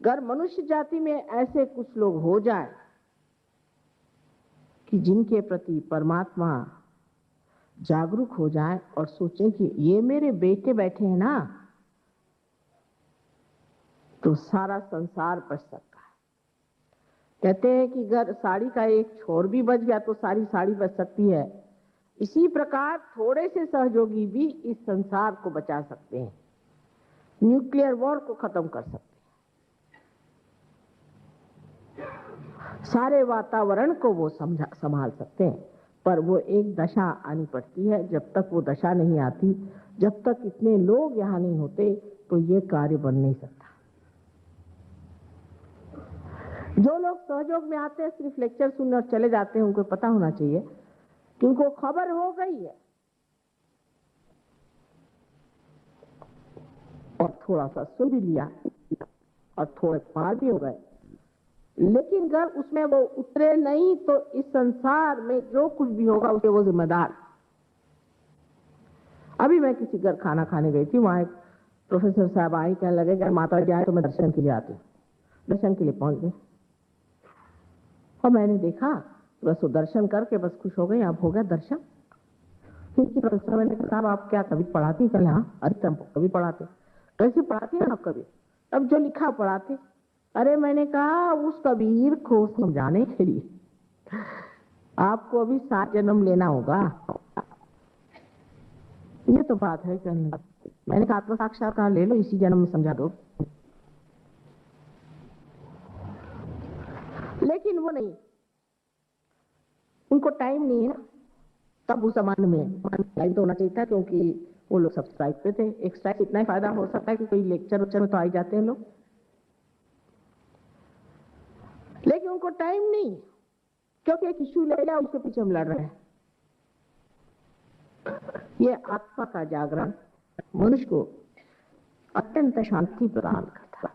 अगर मनुष्य जाति में ऐसे कुछ लोग हो जाए कि जिनके प्रति परमात्मा जागरूक हो जाए और सोचे कि ये मेरे बेटे बैठे हैं ना, तो सारा संसार बच सकता है। कहते हैं कि अगर साड़ी का एक छोर भी बच गया तो सारी साड़ी बच सकती है। इसी प्रकार थोड़े से सहयोगी भी इस संसार को बचा सकते हैं, न्यूक्लियर वॉर को खत्म कर सकते हैं, सारे वातावरण को वो संभाल सकते हैं। पर वो एक दशा आनी पड़ती है। जब तक वो दशा नहीं आती, जब तक इतने लोग यहाँ नहीं होते, तो ये कार्य बन नहीं सकता। जो लोग सहयोग में आते हैं सिर्फ लेक्चर सुनने और चले जाते हैं, उनको पता होना चाहिए कि उनको खबर हो गई है और थोड़ा सा सुन भी लिया और थोड़े पार भी हो गए, लेकिन अगर उसमें वो उतरे नहीं तो इस संसार में जो कुछ भी होगा उसके वो जिम्मेदार। अभी मैं किसी घर खाना खाने गई थी, वहां एक प्रोफेसर साहब आई, कहने लगे अगर माता जी आए तो मैं दर्शन के लिए आती हूँ। दर्शन के लिए पहुंच गए और मैंने देखा बस वो दर्शन करके बस खुश हो गई, अब हो गया दर्शन। प्रोफेसर मैंने कहा साहब आप क्या कभी पढ़ाती? कल हाँ। अरे तुम कभी पढ़ाते? कैसे पढ़ाती हैं आप कभी? अब जो लिखा पढ़ाते। अरे मैंने कहा उस कबीर को समझाने के लिए आपको अभी 7 जन्म लेना होगा। ये तो बात है। मैंने कहा आत्म साक्षात्कार ले लो, इसी जन्म में समझा दो। लेकिन वो नहीं, उनको टाइम नहीं है ना। तब उस जमाने में टाइम तो होना चाहिए था, क्योंकि वो लोग सब स्ट्राइक पे थे। एक स्ट्राइक इतना ही फायदा हो सकता है कि कोई लेक्चर में तो आ जाते हैं लोग, लेकिन उनको टाइम नहीं, क्योंकि एक इश्यू ले लिया उसके पीछे हम लड़ रहे हैं। ये आत्मा का जागरण मनुष्य को अत्यंत शांति प्रदान करता है।